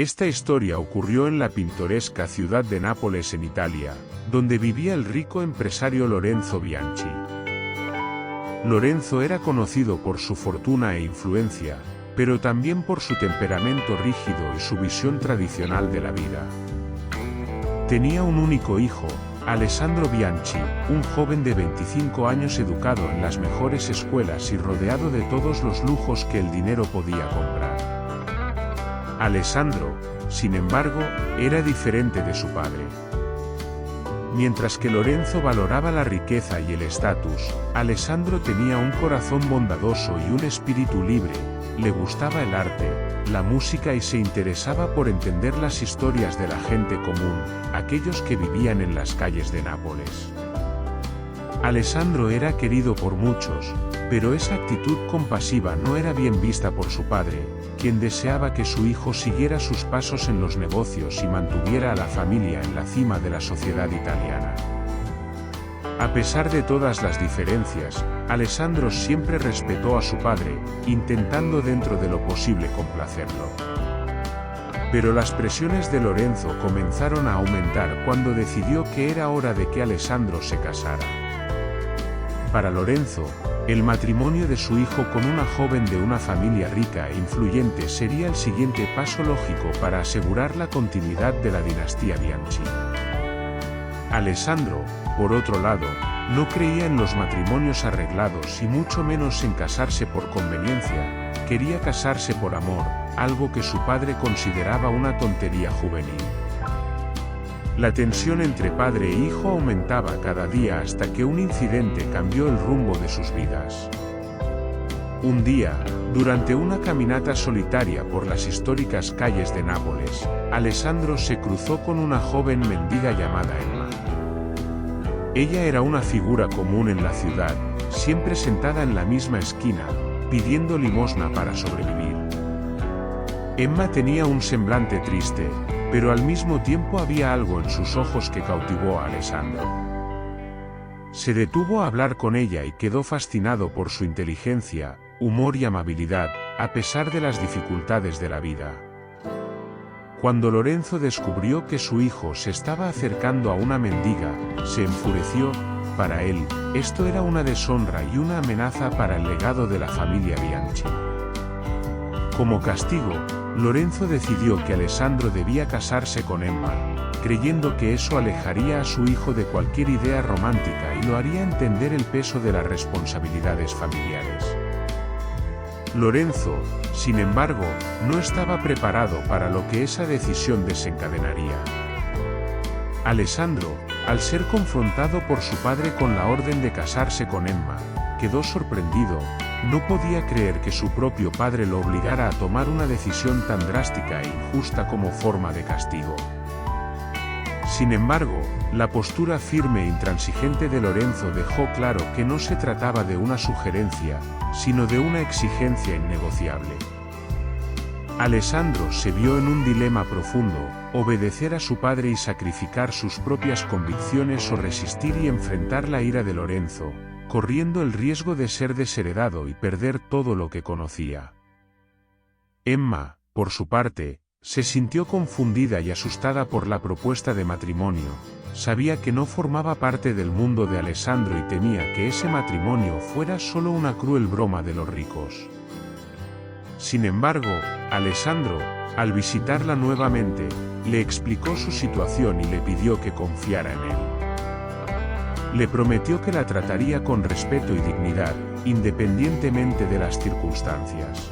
Esta historia ocurrió en la pintoresca ciudad de Nápoles en Italia, donde vivía el rico empresario Lorenzo Bianchi. Lorenzo era conocido por su fortuna e influencia, pero también por su temperamento rígido y su visión tradicional de la vida. Tenía un único hijo, Alessandro Bianchi, un joven de 25 años educado en las mejores escuelas y rodeado de todos los lujos que el dinero podía comprar. Alessandro, sin embargo, era diferente de su padre. Mientras que Lorenzo valoraba la riqueza y el estatus, Alessandro tenía un corazón bondadoso y un espíritu libre, le gustaba el arte, la música y se interesaba por entender las historias de la gente común, aquellos que vivían en las calles de Nápoles. Alessandro era querido por muchos, pero esa actitud compasiva no era bien vista por su padre, quien deseaba que su hijo siguiera sus pasos en los negocios y mantuviera a la familia en la cima de la sociedad italiana. A pesar de todas las diferencias, Alessandro siempre respetó a su padre, intentando dentro de lo posible complacerlo. Pero las presiones de Lorenzo comenzaron a aumentar cuando decidió que era hora de que Alessandro se casara. Para Lorenzo, el matrimonio de su hijo con una joven de una familia rica e influyente sería el siguiente paso lógico para asegurar la continuidad de la dinastía Bianchi. Alessandro, por otro lado, no creía en los matrimonios arreglados y mucho menos en casarse por conveniencia, quería casarse por amor, algo que su padre consideraba una tontería juvenil. La tensión entre padre e hijo aumentaba cada día hasta que un incidente cambió el rumbo de sus vidas. Un día, durante una caminata solitaria por las históricas calles de Nápoles, Alessandro se cruzó con una joven mendiga llamada Emma. Ella era una figura común en la ciudad, siempre sentada en la misma esquina, pidiendo limosna para sobrevivir. Emma tenía un semblante triste, pero al mismo tiempo había algo en sus ojos que cautivó a Alessandro. Se detuvo a hablar con ella y quedó fascinado por su inteligencia, humor y amabilidad, a pesar de las dificultades de la vida. Cuando Lorenzo descubrió que su hijo se estaba acercando a una mendiga, se enfureció. Para él, esto era una deshonra y una amenaza para el legado de la familia Bianchi. Como castigo, Lorenzo decidió que Alessandro debía casarse con Emma, creyendo que eso alejaría a su hijo de cualquier idea romántica y lo haría entender el peso de las responsabilidades familiares. Lorenzo, sin embargo, no estaba preparado para lo que esa decisión desencadenaría. Alessandro, al ser confrontado por su padre con la orden de casarse con Emma, quedó sorprendido. No podía creer que su propio padre lo obligara a tomar una decisión tan drástica e injusta como forma de castigo. Sin embargo, la postura firme e intransigente de Lorenzo dejó claro que no se trataba de una sugerencia, sino de una exigencia innegociable. Alessandro se vio en un dilema profundo: obedecer a su padre y sacrificar sus propias convicciones o resistir y enfrentar la ira de Lorenzo, corriendo el riesgo de ser desheredado y perder todo lo que conocía. Emma, por su parte, se sintió confundida y asustada por la propuesta de matrimonio. Sabía que no formaba parte del mundo de Alessandro y temía que ese matrimonio fuera solo una cruel broma de los ricos. Sin embargo, Alessandro, al visitarla nuevamente, le explicó su situación y le pidió que confiara en él. Le prometió que la trataría con respeto y dignidad, independientemente de las circunstancias.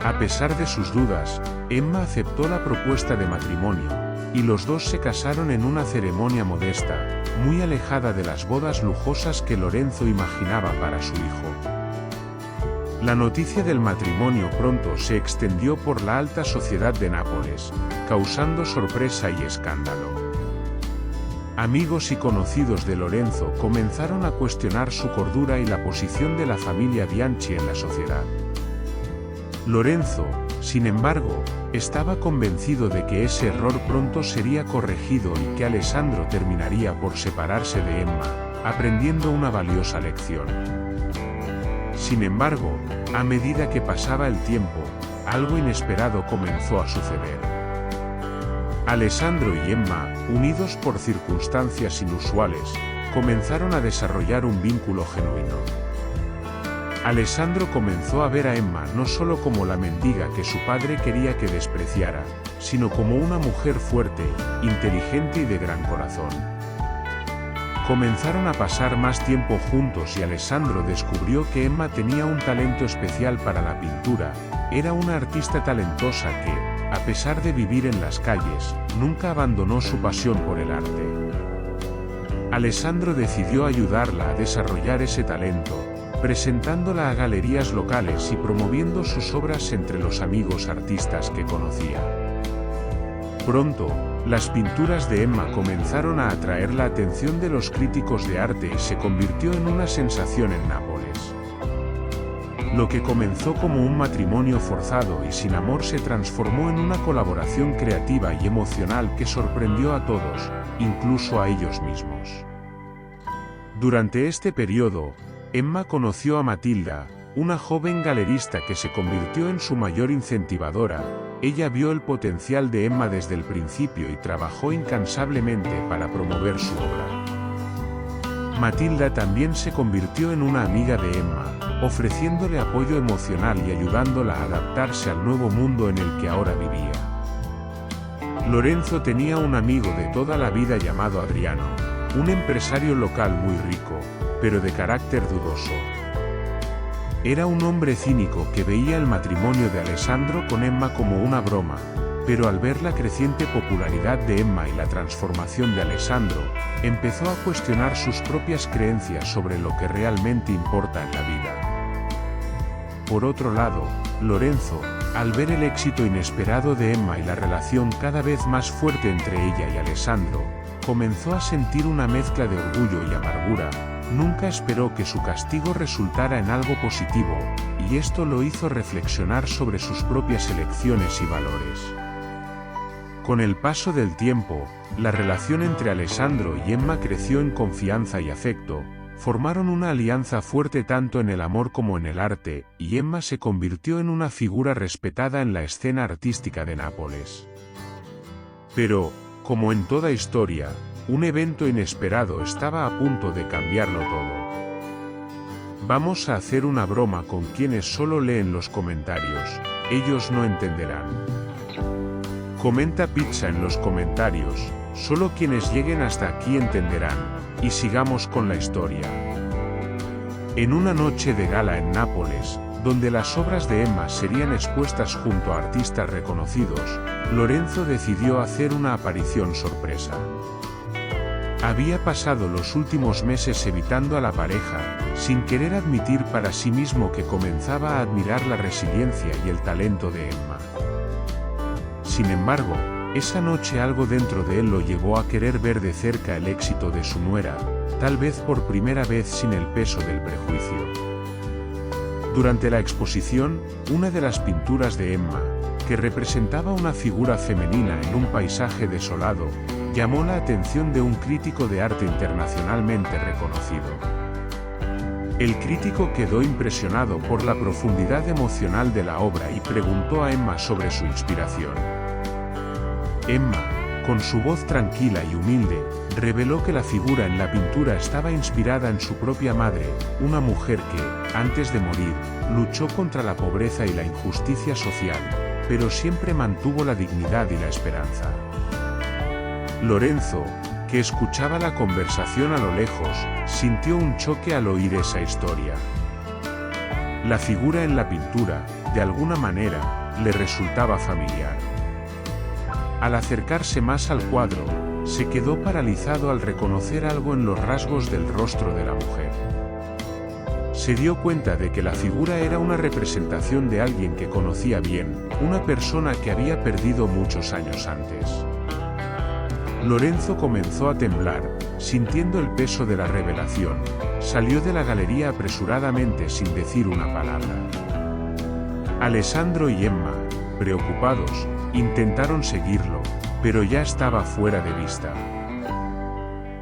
A pesar de sus dudas, Emma aceptó la propuesta de matrimonio, y los dos se casaron en una ceremonia modesta, muy alejada de las bodas lujosas que Lorenzo imaginaba para su hijo. La noticia del matrimonio pronto se extendió por la alta sociedad de Nápoles, causando sorpresa y escándalo. Amigos y conocidos de Lorenzo comenzaron a cuestionar su cordura y la posición de la familia Bianchi en la sociedad. Lorenzo, sin embargo, estaba convencido de que ese error pronto sería corregido y que Alessandro terminaría por separarse de Emma, aprendiendo una valiosa lección. Sin embargo, a medida que pasaba el tiempo, algo inesperado comenzó a suceder. Alessandro y Emma, unidos por circunstancias inusuales, comenzaron a desarrollar un vínculo genuino. Alessandro comenzó a ver a Emma no solo como la mendiga que su padre quería que despreciara, sino como una mujer fuerte, inteligente y de gran corazón. Comenzaron a pasar más tiempo juntos y Alessandro descubrió que Emma tenía un talento especial para la pintura. Era una artista talentosa que, a pesar de vivir en las calles, nunca abandonó su pasión por el arte. Alessandro decidió ayudarla a desarrollar ese talento, presentándola a galerías locales y promoviendo sus obras entre los amigos artistas que conocía. Pronto, las pinturas de Emma comenzaron a atraer la atención de los críticos de arte y se convirtió en una sensación en Nápoles. Lo que comenzó como un matrimonio forzado y sin amor se transformó en una colaboración creativa y emocional que sorprendió a todos, incluso a ellos mismos. Durante este periodo, Emma conoció a Matilda, una joven galerista que se convirtió en su mayor incentivadora. Ella vio el potencial de Emma desde el principio y trabajó incansablemente para promover su obra. Matilda también se convirtió en una amiga de Emma, ofreciéndole apoyo emocional y ayudándola a adaptarse al nuevo mundo en el que ahora vivía. Lorenzo tenía un amigo de toda la vida llamado Adriano, un empresario local muy rico, pero de carácter dudoso. Era un hombre cínico que veía el matrimonio de Alessandro con Emma como una broma, pero al ver la creciente popularidad de Emma y la transformación de Alessandro, empezó a cuestionar sus propias creencias sobre lo que realmente importa en la vida. Por otro lado, Lorenzo, al ver el éxito inesperado de Emma y la relación cada vez más fuerte entre ella y Alessandro, comenzó a sentir una mezcla de orgullo y amargura. Nunca esperó que su castigo resultara en algo positivo, y esto lo hizo reflexionar sobre sus propias elecciones y valores. Con el paso del tiempo, la relación entre Alessandro y Emma creció en confianza y afecto, formaron una alianza fuerte tanto en el amor como en el arte, y Emma se convirtió en una figura respetada en la escena artística de Nápoles. Pero, como en toda historia, un evento inesperado estaba a punto de cambiarlo todo. Vamos a hacer una broma con quienes solo leen los comentarios, ellos no entenderán. Comenta pizza en los comentarios, solo quienes lleguen hasta aquí entenderán, y sigamos con la historia. En una noche de gala en Nápoles, donde las obras de Emma serían expuestas junto a artistas reconocidos, Lorenzo decidió hacer una aparición sorpresa. Había pasado los últimos meses evitando a la pareja, sin querer admitir para sí mismo que comenzaba a admirar la resiliencia y el talento de Emma. Sin embargo, esa noche algo dentro de él lo llevó a querer ver de cerca el éxito de su nuera, tal vez por primera vez sin el peso del prejuicio. Durante la exposición, una de las pinturas de Emma, que representaba una figura femenina en un paisaje desolado, llamó la atención de un crítico de arte internacionalmente reconocido. El crítico quedó impresionado por la profundidad emocional de la obra y preguntó a Emma sobre su inspiración. Emma, con su voz tranquila y humilde, reveló que la figura en la pintura estaba inspirada en su propia madre, una mujer que, antes de morir, luchó contra la pobreza y la injusticia social, pero siempre mantuvo la dignidad y la esperanza. Lorenzo, que escuchaba la conversación a lo lejos, sintió un choque al oír esa historia. La figura en la pintura, de alguna manera, le resultaba familiar. Al acercarse más al cuadro, se quedó paralizado al reconocer algo en los rasgos del rostro de la mujer. Se dio cuenta de que la figura era una representación de alguien que conocía bien, una persona que había perdido muchos años antes. Lorenzo comenzó a temblar, sintiendo el peso de la revelación. Salió de la galería apresuradamente sin decir una palabra. Alessandro y Emma, preocupados, intentaron seguirlo, pero ya estaba fuera de vista.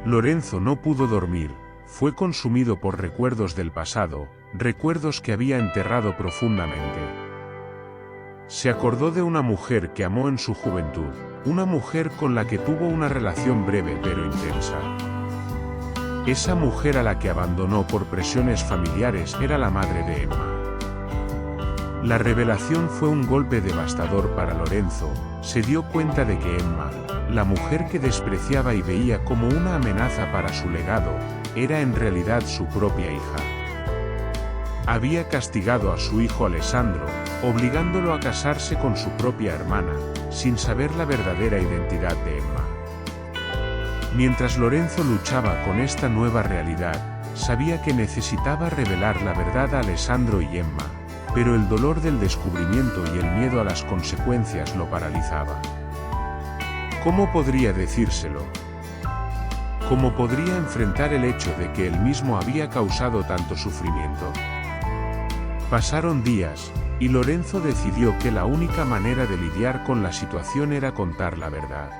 Lorenzo no pudo dormir, fue consumido por recuerdos del pasado, recuerdos que había enterrado profundamente. Se acordó de una mujer que amó en su juventud, una mujer con la que tuvo una relación breve pero intensa. Esa mujer a la que abandonó por presiones familiares era la madre de Emma. La revelación fue un golpe devastador para Lorenzo. Se dio cuenta de que Emma, la mujer que despreciaba y veía como una amenaza para su legado, era en realidad su propia hija. Había castigado a su hijo Alessandro, obligándolo a casarse con su propia hermana, sin saber la verdadera identidad de Emma. Mientras Lorenzo luchaba con esta nueva realidad, sabía que necesitaba revelar la verdad a Alessandro y Emma, pero el dolor del descubrimiento y el miedo a las consecuencias lo paralizaba. ¿Cómo podría decírselo? ¿Cómo podría enfrentar el hecho de que él mismo había causado tanto sufrimiento? Pasaron días, y Lorenzo decidió que la única manera de lidiar con la situación era contar la verdad.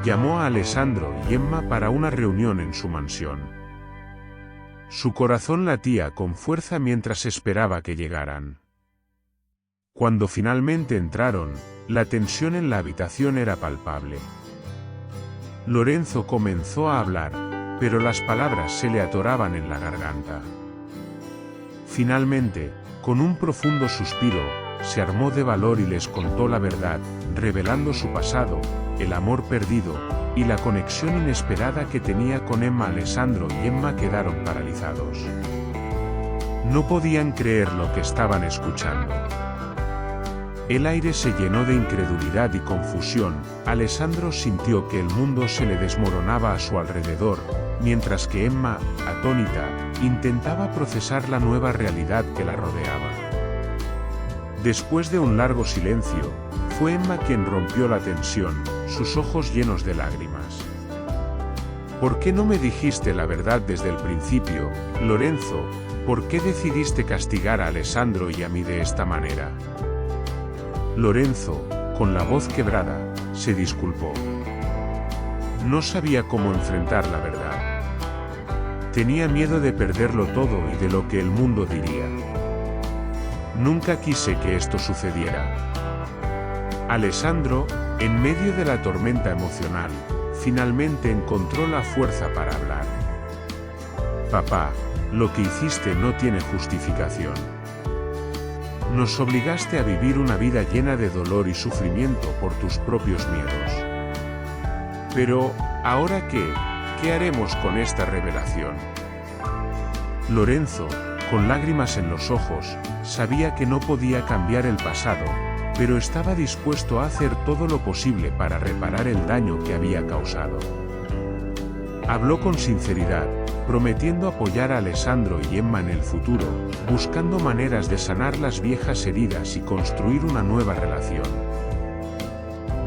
Llamó a Alessandro y Emma para una reunión en su mansión. Su corazón latía con fuerza mientras esperaba que llegaran. Cuando finalmente entraron, la tensión en la habitación era palpable. Lorenzo comenzó a hablar, pero las palabras se le atoraban en la garganta. Finalmente, con un profundo suspiro, se armó de valor y les contó la verdad, revelando su pasado, el amor perdido, y la conexión inesperada que tenía con Emma. Alessandro y Emma quedaron paralizados. No podían creer lo que estaban escuchando. El aire se llenó de incredulidad y confusión. Alessandro sintió que el mundo se le desmoronaba a su alrededor, mientras que Emma, atónita, intentaba procesar la nueva realidad que la rodeaba. Después de un largo silencio, fue Emma quien rompió la tensión, sus ojos llenos de lágrimas. ¿Por qué no me dijiste la verdad desde el principio, Lorenzo? ¿Por qué decidiste castigar a Alessandro y a mí de esta manera? Lorenzo, con la voz quebrada, se disculpó. No sabía cómo enfrentar la verdad. Tenía miedo de perderlo todo y de lo que el mundo diría. Nunca quise que esto sucediera. Alessandro, en medio de la tormenta emocional, finalmente encontró la fuerza para hablar. Papá, lo que hiciste no tiene justificación. Nos obligaste a vivir una vida llena de dolor y sufrimiento por tus propios miedos. Pero, ¿ahora qué? ¿Qué haremos con esta revelación? Lorenzo, con lágrimas en los ojos, sabía que no podía cambiar el pasado, pero estaba dispuesto a hacer todo lo posible para reparar el daño que había causado. Habló con sinceridad, prometiendo apoyar a Alessandro y Emma en el futuro, buscando maneras de sanar las viejas heridas y construir una nueva relación.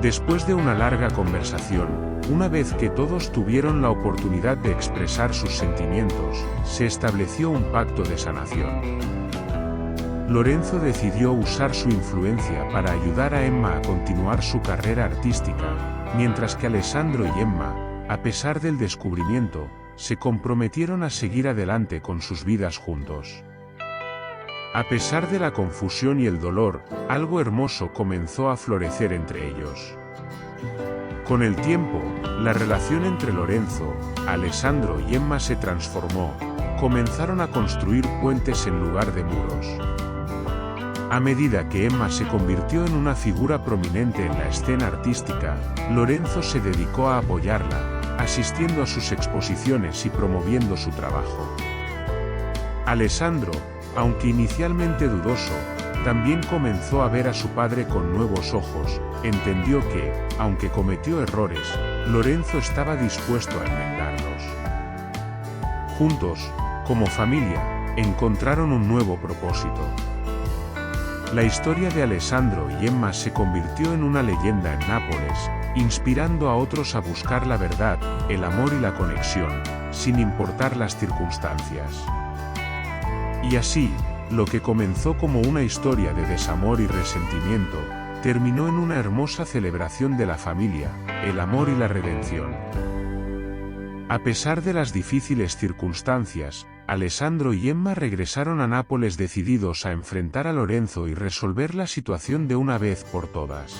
Después de una larga conversación, una vez que todos tuvieron la oportunidad de expresar sus sentimientos, se estableció un pacto de sanación. Lorenzo decidió usar su influencia para ayudar a Emma a continuar su carrera artística, mientras que Alessandro y Emma, a pesar del descubrimiento, se comprometieron a seguir adelante con sus vidas juntos. A pesar de la confusión y el dolor, algo hermoso comenzó a florecer entre ellos. Con el tiempo, la relación entre Lorenzo, Alessandro y Emma se transformó. Comenzaron a construir puentes en lugar de muros. A medida que Emma se convirtió en una figura prominente en la escena artística, Lorenzo se dedicó a apoyarla, asistiendo a sus exposiciones y promoviendo su trabajo. Alessandro, aunque inicialmente dudoso, también comenzó a ver a su padre con nuevos ojos. Entendió que, aunque cometió errores, Lorenzo estaba dispuesto a enmendarlos. Juntos, como familia, encontraron un nuevo propósito. La historia de Alessandro y Emma se convirtió en una leyenda en Nápoles, inspirando a otros a buscar la verdad, el amor y la conexión, sin importar las circunstancias. Y así, lo que comenzó como una historia de desamor y resentimiento, terminó en una hermosa celebración de la familia, el amor y la redención. A pesar de las difíciles circunstancias, Alessandro y Emma regresaron a Nápoles decididos a enfrentar a Lorenzo y resolver la situación de una vez por todas.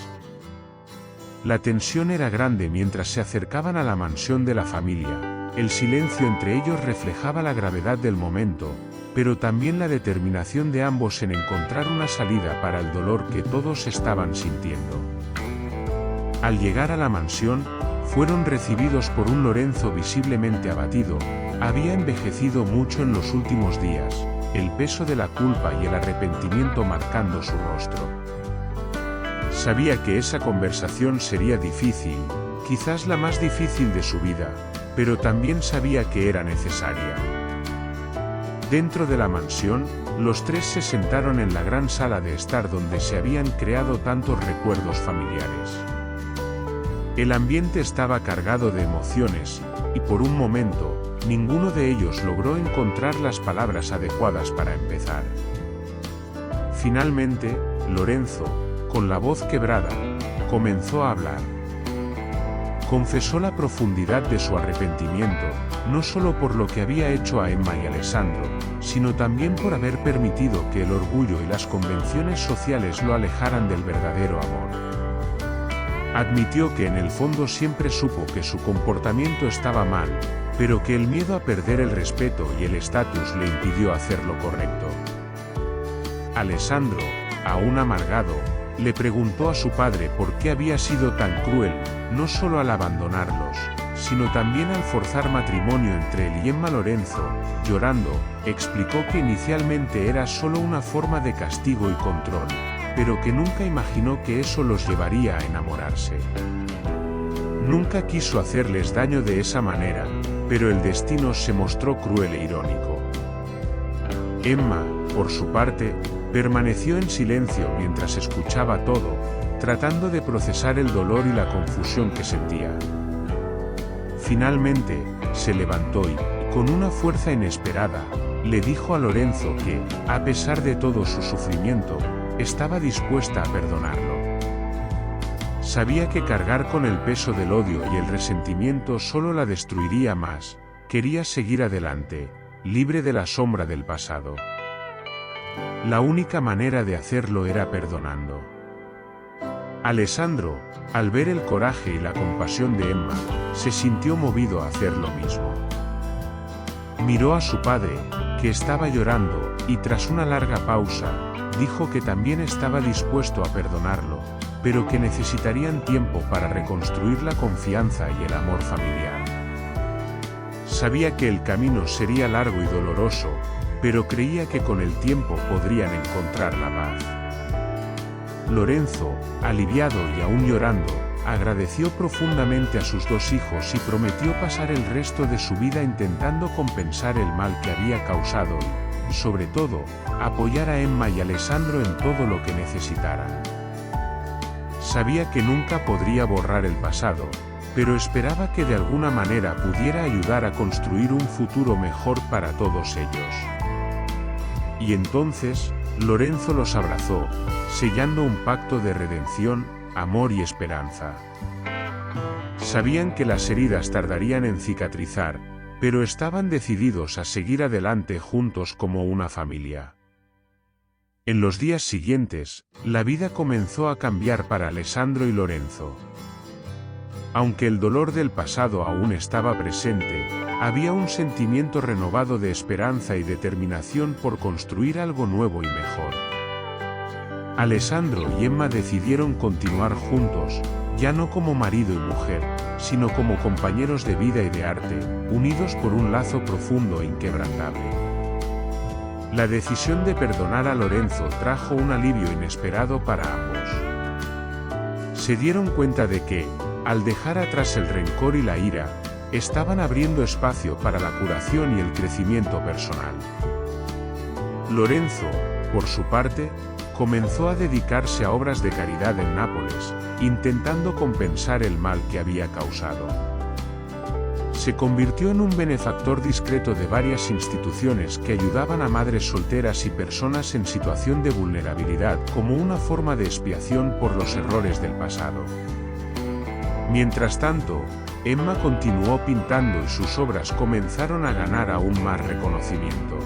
La tensión era grande mientras se acercaban a la mansión de la familia. El silencio entre ellos reflejaba la gravedad del momento, pero también la determinación de ambos en encontrar una salida para el dolor que todos estaban sintiendo. Al llegar a la mansión, fueron recibidos por un Lorenzo visiblemente abatido. Había envejecido mucho en los últimos días, el peso de la culpa y el arrepentimiento marcando su rostro. Sabía que esa conversación sería difícil, quizás la más difícil de su vida, pero también sabía que era necesaria. Dentro de la mansión, los tres se sentaron en la gran sala de estar donde se habían creado tantos recuerdos familiares. El ambiente estaba cargado de emociones, y por un momento, ninguno de ellos logró encontrar las palabras adecuadas para empezar. Finalmente, Lorenzo, con la voz quebrada, comenzó a hablar. Confesó la profundidad de su arrepentimiento, no solo por lo que había hecho a Emma y Alessandro, sino también por haber permitido que el orgullo y las convenciones sociales lo alejaran del verdadero amor. Admitió que en el fondo siempre supo que su comportamiento estaba mal, pero que el miedo a perder el respeto y el estatus le impidió hacer lo correcto. Alessandro, aún amargado, le preguntó a su padre por qué había sido tan cruel, no solo al abandonarlos, sino también al forzar matrimonio entre él y Emma. Lorenzo, llorando, explicó que inicialmente era solo una forma de castigo y control, pero que nunca imaginó que eso los llevaría a enamorarse. Nunca quiso hacerles daño de esa manera, pero el destino se mostró cruel e irónico. Emma, por su parte, permaneció en silencio mientras escuchaba todo, tratando de procesar el dolor y la confusión que sentía. Finalmente, se levantó y, con una fuerza inesperada, le dijo a Lorenzo que, a pesar de todo su sufrimiento, estaba dispuesta a perdonarlo. Sabía que cargar con el peso del odio y el resentimiento solo la destruiría más. Quería seguir adelante, libre de la sombra del pasado. La única manera de hacerlo era perdonando. Alessandro, al ver el coraje y la compasión de Emma, se sintió movido a hacer lo mismo. Miró a su padre, que estaba llorando, y tras una larga pausa, dijo que también estaba dispuesto a perdonarlo, pero que necesitarían tiempo para reconstruir la confianza y el amor familiar. Sabía que el camino sería largo y doloroso, pero creía que con el tiempo podrían encontrar la paz. Lorenzo, aliviado y aún llorando, agradeció profundamente a sus dos hijos y prometió pasar el resto de su vida intentando compensar el mal que había causado y, sobre todo, apoyar a Emma y Alessandro en todo lo que necesitaran. Sabía que nunca podría borrar el pasado, pero esperaba que de alguna manera pudiera ayudar a construir un futuro mejor para todos ellos. Y entonces, Lorenzo los abrazó, sellando un pacto de redención, amor y esperanza. Sabían que las heridas tardarían en cicatrizar, pero estaban decididos a seguir adelante juntos como una familia. En los días siguientes, la vida comenzó a cambiar para Alessandro y Lorenzo. Aunque el dolor del pasado aún estaba presente, había un sentimiento renovado de esperanza y determinación por construir algo nuevo y mejor. Alessandro y Emma decidieron continuar juntos, ya no como marido y mujer, sino como compañeros de vida y de arte, unidos por un lazo profundo e inquebrantable. La decisión de perdonar a Lorenzo trajo un alivio inesperado para ambos. Se dieron cuenta de que, al dejar atrás el rencor y la ira, estaban abriendo espacio para la curación y el crecimiento personal. Lorenzo, por su parte, comenzó a dedicarse a obras de caridad en Nápoles, intentando compensar el mal que había causado. Se convirtió en un benefactor discreto de varias instituciones que ayudaban a madres solteras y personas en situación de vulnerabilidad como una forma de expiación por los errores del pasado. Mientras tanto, Emma continuó pintando y sus obras comenzaron a ganar aún más reconocimiento.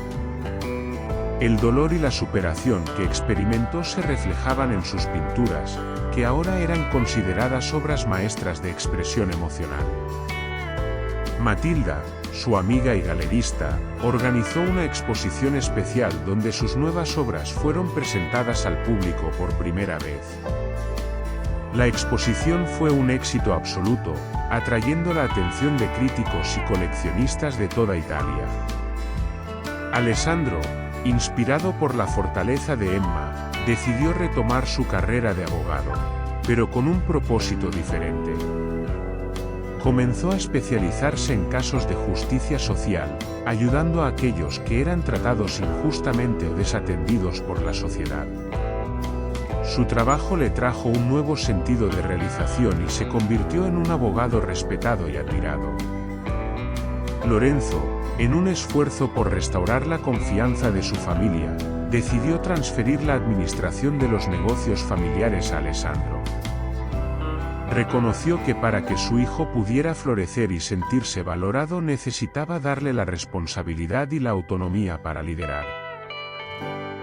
El dolor y la superación que experimentó se reflejaban en sus pinturas, que ahora eran consideradas obras maestras de expresión emocional. Matilda, su amiga y galerista, organizó una exposición especial donde sus nuevas obras fueron presentadas al público por primera vez. La exposición fue un éxito absoluto, atrayendo la atención de críticos y coleccionistas de toda Italia. Alessandro, inspirado por la fortaleza de Emma, decidió retomar su carrera de abogado, pero con un propósito diferente. Comenzó a especializarse en casos de justicia social, ayudando a aquellos que eran tratados injustamente o desatendidos por la sociedad. Su trabajo le trajo un nuevo sentido de realización y se convirtió en un abogado respetado y admirado. Lorenzo, en un esfuerzo por restaurar la confianza de su familia, decidió transferir la administración de los negocios familiares a Alessandro. Reconoció que para que su hijo pudiera florecer y sentirse valorado necesitaba darle la responsabilidad y la autonomía para liderar.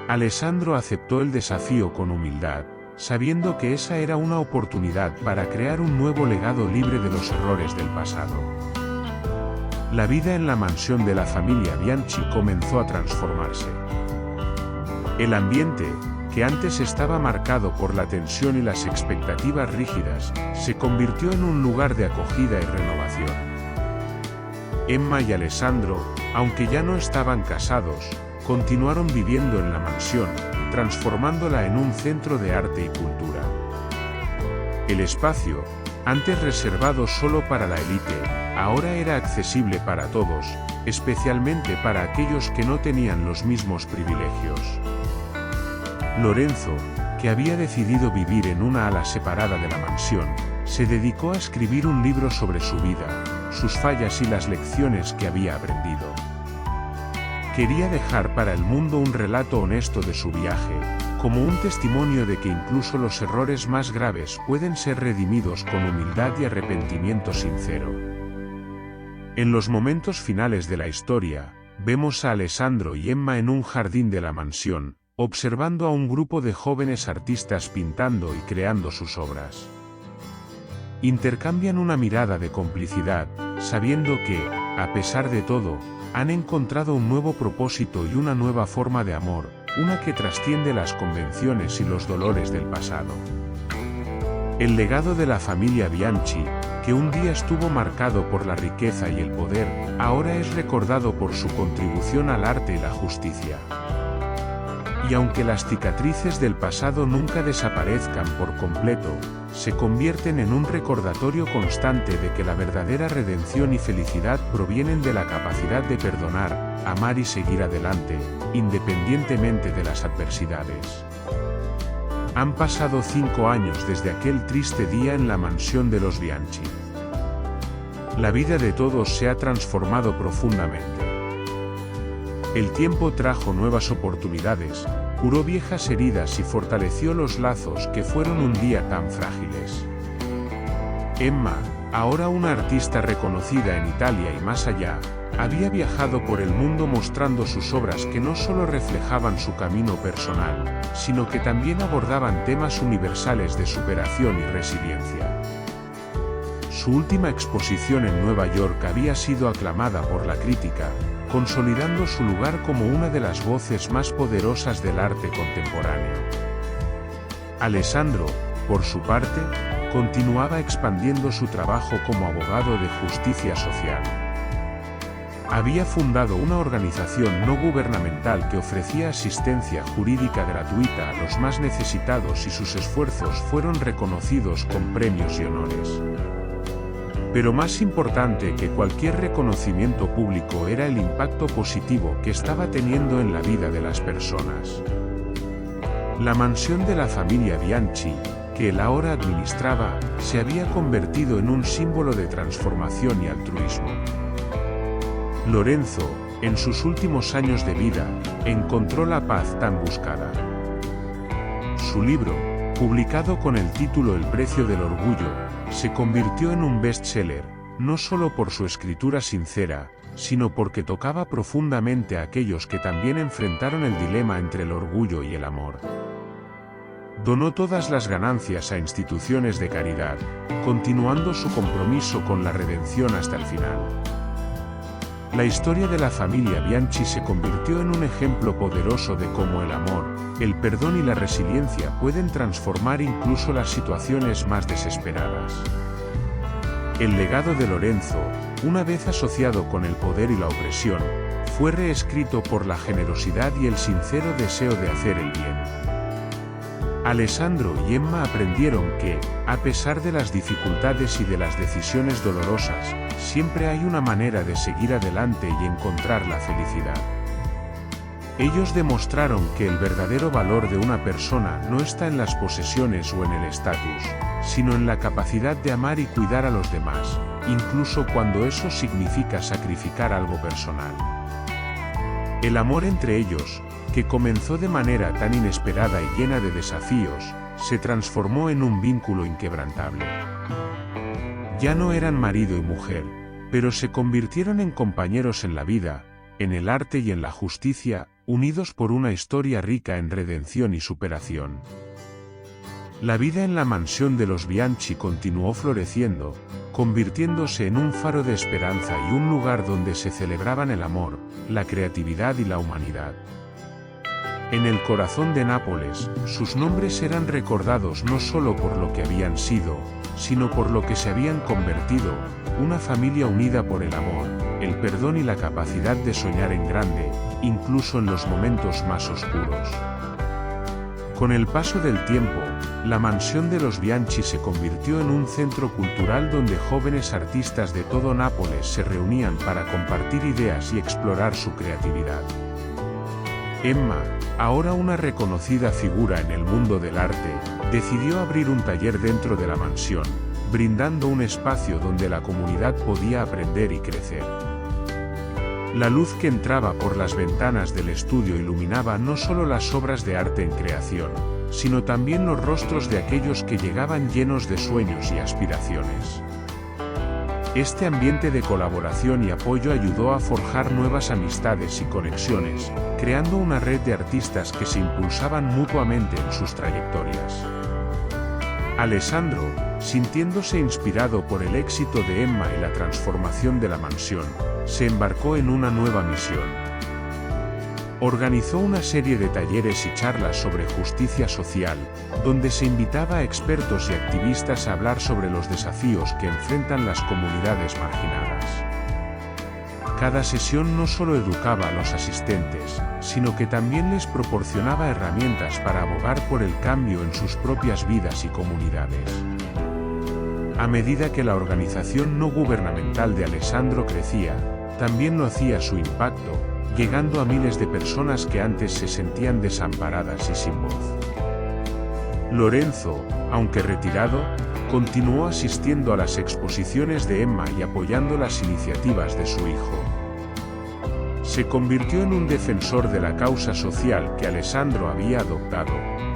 Alessandro aceptó el desafío con humildad, sabiendo que esa era una oportunidad para crear un nuevo legado libre de los errores del pasado. La vida en la mansión de la familia Bianchi comenzó a transformarse. El ambiente, que antes estaba marcado por la tensión y las expectativas rígidas, se convirtió en un lugar de acogida y renovación. Emma y Alessandro, aunque ya no estaban casados, continuaron viviendo en la mansión, transformándola en un centro de arte y cultura. El espacio, antes reservado solo para la élite, ahora era accesible para todos, especialmente para aquellos que no tenían los mismos privilegios. Lorenzo, que había decidido vivir en una ala separada de la mansión, se dedicó a escribir un libro sobre su vida, sus fallas y las lecciones que había aprendido. Quería dejar para el mundo un relato honesto de su viaje, como un testimonio de que incluso los errores más graves pueden ser redimidos con humildad y arrepentimiento sincero. En los momentos finales de la historia, vemos a Alessandro y Emma en un jardín de la mansión, observando a un grupo de jóvenes artistas pintando y creando sus obras. Intercambian una mirada de complicidad, sabiendo que, a pesar de todo, han encontrado un nuevo propósito y una nueva forma de amor, una que trasciende las convenciones y los dolores del pasado. El legado de la familia Bianchi, que un día estuvo marcado por la riqueza y el poder, ahora es recordado por su contribución al arte y la justicia. Y aunque las cicatrices del pasado nunca desaparezcan por completo, se convierten en un recordatorio constante de que la verdadera redención y felicidad provienen de la capacidad de perdonar, amar y seguir adelante, independientemente de las adversidades. Han pasado 5 años desde aquel triste día en la mansión de los Bianchi. La vida de todos se ha transformado profundamente. El tiempo trajo nuevas oportunidades, curó viejas heridas y fortaleció los lazos que fueron un día tan frágiles. Emma, ahora una artista reconocida en Italia y más allá, había viajado por el mundo mostrando sus obras que no solo reflejaban su camino personal, sino que también abordaban temas universales de superación y resiliencia. Su última exposición en Nueva York había sido aclamada por la crítica, consolidando su lugar como una de las voces más poderosas del arte contemporáneo. Alessandro, por su parte, continuaba expandiendo su trabajo como abogado de justicia social. Había fundado una organización no gubernamental que ofrecía asistencia jurídica gratuita a los más necesitados y sus esfuerzos fueron reconocidos con premios y honores. Pero más importante que cualquier reconocimiento público era el impacto positivo que estaba teniendo en la vida de las personas. La mansión de la familia Bianchi, que él ahora administraba, se había convertido en un símbolo de transformación y altruismo. Lorenzo, en sus últimos años de vida, encontró la paz tan buscada. Su libro, publicado con el título El precio del orgullo, se convirtió en un bestseller, no solo por su escritura sincera, sino porque tocaba profundamente a aquellos que también enfrentaron el dilema entre el orgullo y el amor. Donó todas las ganancias a instituciones de caridad, continuando su compromiso con la redención hasta el final. La historia de la familia Bianchi se convirtió en un ejemplo poderoso de cómo el amor, el perdón y la resiliencia pueden transformar incluso las situaciones más desesperadas. El legado de Lorenzo, una vez asociado con el poder y la opresión, fue reescrito por la generosidad y el sincero deseo de hacer el bien. Alessandro y Emma aprendieron que, a pesar de las dificultades y de las decisiones dolorosas, siempre hay una manera de seguir adelante y encontrar la felicidad. Ellos demostraron que el verdadero valor de una persona no está en las posesiones o en el estatus, sino en la capacidad de amar y cuidar a los demás, incluso cuando eso significa sacrificar algo personal. El amor entre ellos, que comenzó de manera tan inesperada y llena de desafíos, se transformó en un vínculo inquebrantable. Ya no eran marido y mujer, pero se convirtieron en compañeros en la vida, en el arte y en la justicia, unidos por una historia rica en redención y superación. La vida en la mansión de los Bianchi continuó floreciendo, convirtiéndose en un faro de esperanza y un lugar donde se celebraban el amor, la creatividad y la humanidad. En el corazón de Nápoles, sus nombres eran recordados no solo por lo que habían sido, sino por lo que se habían convertido, una familia unida por el amor, el perdón y la capacidad de soñar en grande, incluso en los momentos más oscuros. Con el paso del tiempo, la mansión de los Bianchi se convirtió en un centro cultural donde jóvenes artistas de todo Nápoles se reunían para compartir ideas y explorar su creatividad. Emma, ahora una reconocida figura en el mundo del arte, decidió abrir un taller dentro de la mansión, brindando un espacio donde la comunidad podía aprender y crecer. La luz que entraba por las ventanas del estudio iluminaba no solo las obras de arte en creación, sino también los rostros de aquellos que llegaban llenos de sueños y aspiraciones. Este ambiente de colaboración y apoyo ayudó a forjar nuevas amistades y conexiones, creando una red de artistas que se impulsaban mutuamente en sus trayectorias. Alessandro, sintiéndose inspirado por el éxito de Emma y la transformación de la mansión, se embarcó en una nueva misión. Organizó una serie de talleres y charlas sobre justicia social, donde se invitaba a expertos y activistas a hablar sobre los desafíos que enfrentan las comunidades marginadas. Cada sesión no solo educaba a los asistentes, sino que también les proporcionaba herramientas para abogar por el cambio en sus propias vidas y comunidades. A medida que la organización no gubernamental de Alessandro crecía, también lo hacía su impacto, llegando a miles de personas que antes se sentían desamparadas y sin voz. Lorenzo, aunque retirado, continuó asistiendo a las exposiciones de Emma y apoyando las iniciativas de su hijo. Se convirtió en un defensor de la causa social que Alessandro había adoptado,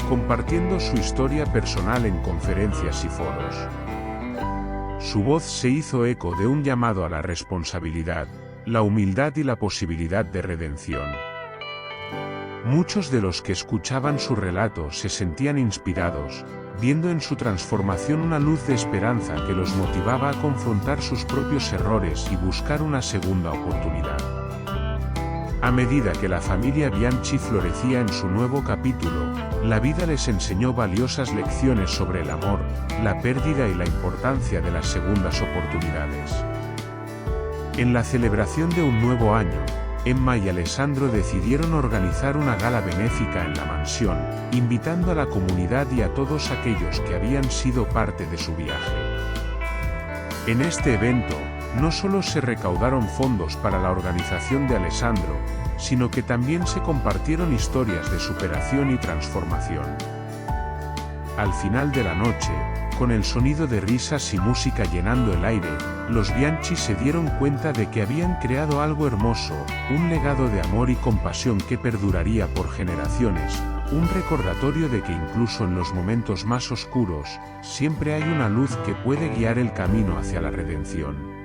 compartiendo su historia personal en conferencias y foros. Su voz se hizo eco de un llamado a la responsabilidad, la humildad y la posibilidad de redención. Muchos de los que escuchaban su relato se sentían inspirados, viendo en su transformación una luz de esperanza que los motivaba a confrontar sus propios errores y buscar una segunda oportunidad. A medida que la familia Bianchi florecía en su nuevo capítulo, la vida les enseñó valiosas lecciones sobre el amor, la pérdida y la importancia de las segundas oportunidades. En la celebración de un nuevo año, Emma y Alessandro decidieron organizar una gala benéfica en la mansión, invitando a la comunidad y a todos aquellos que habían sido parte de su viaje. En este evento, no solo se recaudaron fondos para la organización de Alessandro, sino que también se compartieron historias de superación y transformación. Al final de la noche, con el sonido de risas y música llenando el aire, los Bianchi se dieron cuenta de que habían creado algo hermoso, un legado de amor y compasión que perduraría por generaciones, un recordatorio de que incluso en los momentos más oscuros, siempre hay una luz que puede guiar el camino hacia la redención.